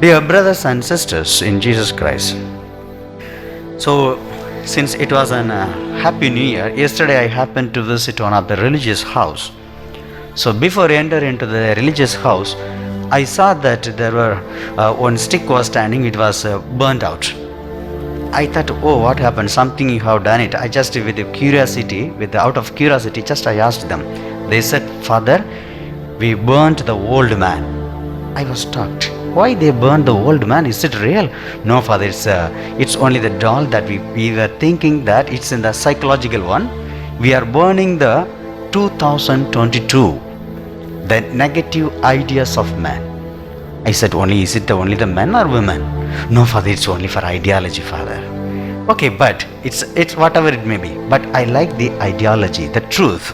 Dear brothers and sisters in Jesus Christ, so since it was a Happy New Year, yesterday I happened to visit one of the religious house. So before I enter into the religious house, I saw that there were one stick was standing, it was burnt out. I thought, oh, what happened? Something you have done it. I just out of curiosity, just I asked them. They said, Father, we burnt the old man. I was shocked. Why they burned the old man? Is it real? No, Father, it's only the doll that we were thinking that it's in the psychological one. We are burning the 2022, the negative ideas of man. I said, is it only the men or women? No, Father, it's only for ideology, Father. Okay, but it's whatever it may be. But I like the ideology, the truth.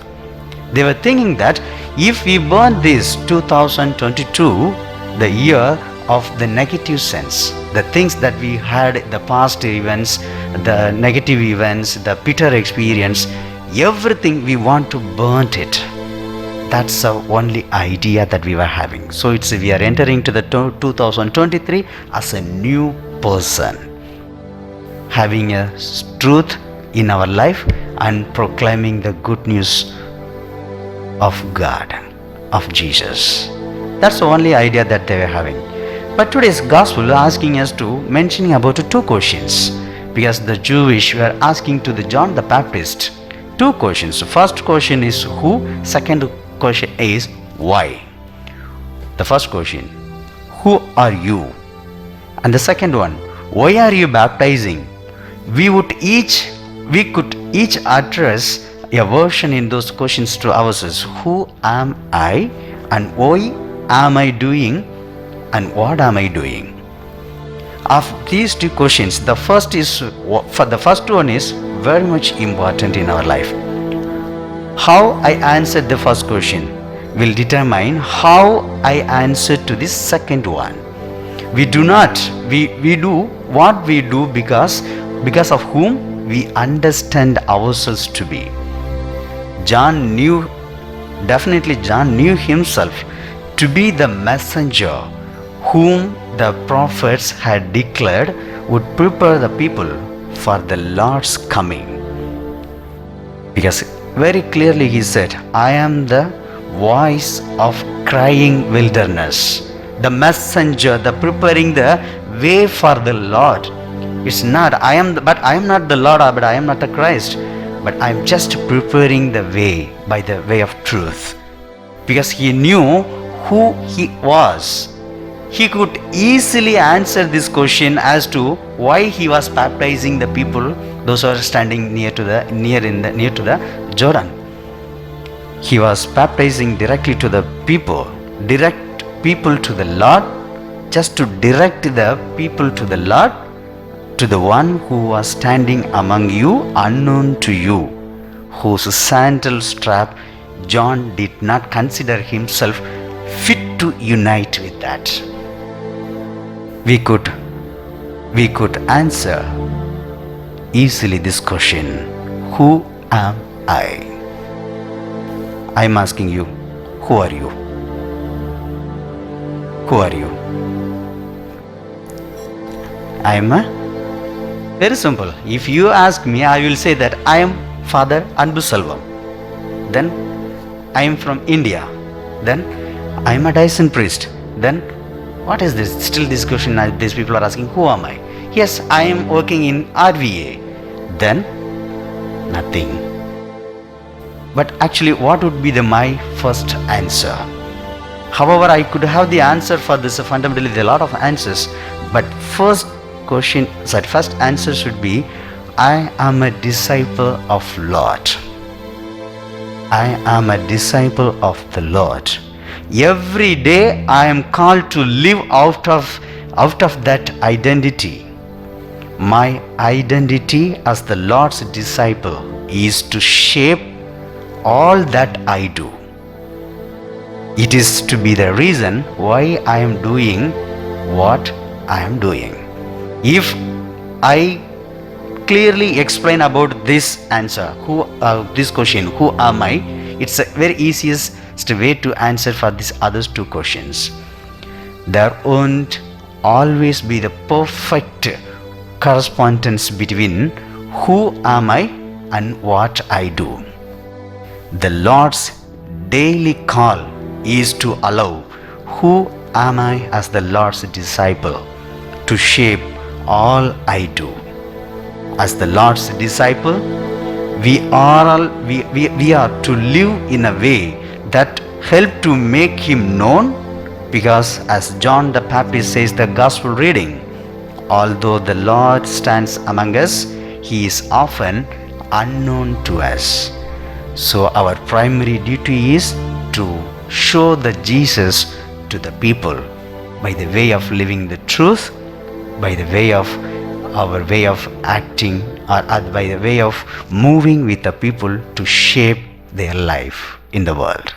They were thinking that if we burn this 2022, the year of the negative sense, the things that we had, the past events, the negative events, the bitter experience, everything we want to burn it. That's the only idea that we were having. So we are entering to the 2023 as a new person, having a truth in our life and proclaiming the good news of God, of Jesus. That's the only idea that they were having. But today's gospel is asking us to mentioning about two questions, because the Jewish were asking to the John the Baptist two questions. The first question is who, second question is why. The first question, who are you? And the second one, why are you baptizing? We could each address a version in those questions to ourselves. Who am I, and why am I doing, and what am I doing? Of these two questions, the first one is very much important in our life. How I answered the first question will determine how I answer to the second one. We do what we do because of whom we understand ourselves to be. John knew himself to be the messenger whom the prophets had declared would prepare the people for the Lord's coming. Because very clearly he said, I am the voice of crying wilderness, the messenger, the preparing the way for the Lord. It's not, I am not the Lord, but I am not the Christ, but I am just preparing the way by the way of truth. Because he knew who he was. He could easily answer this question as to why he was baptizing the people, those who are standing near to the Jordan. He was baptizing directly to the people, direct people to the Lord, just to direct the people to the Lord, to the one who was standing among you, unknown to you, whose sandal strap John did not consider himself fit to unite with that. We could answer easily this question, who am I? I am asking you, who are you? Who are you? I am very simple. If you ask me, I will say that I am Father Anbu Selvam. Then I am from India. Then I am a Dyson priest. Then what is this? Still this question these people are asking, who am I? Yes, I am working in RVA. Then nothing. But actually, what would be my first answer? However, I could have the answer for this. Fundamentally, there are a lot of answers. But first answer should be, I am a disciple of Lord. I am a disciple of the Lord. Every day I am called to live out of that identity. My identity as the Lord's disciple is to shape all that I do. It is to be the reason why I am doing what I am doing. If I clearly explain about this answer, this question, who am I? It's a very easiest way to answer for these other two questions. There aren't always be the perfect correspondence between who am I and what I do. The Lord's daily call is to allow who am I as the Lord's disciple to shape all I do. As the Lord's disciple, we are to live in a way that help to make Him known, because as John the Baptist says the gospel reading, although the Lord stands among us, He is often unknown to us. So our primary duty is to show the Jesus to the people by the way of living the truth, by the way of our way of acting, or by the way of moving with the people to shape their life in the world.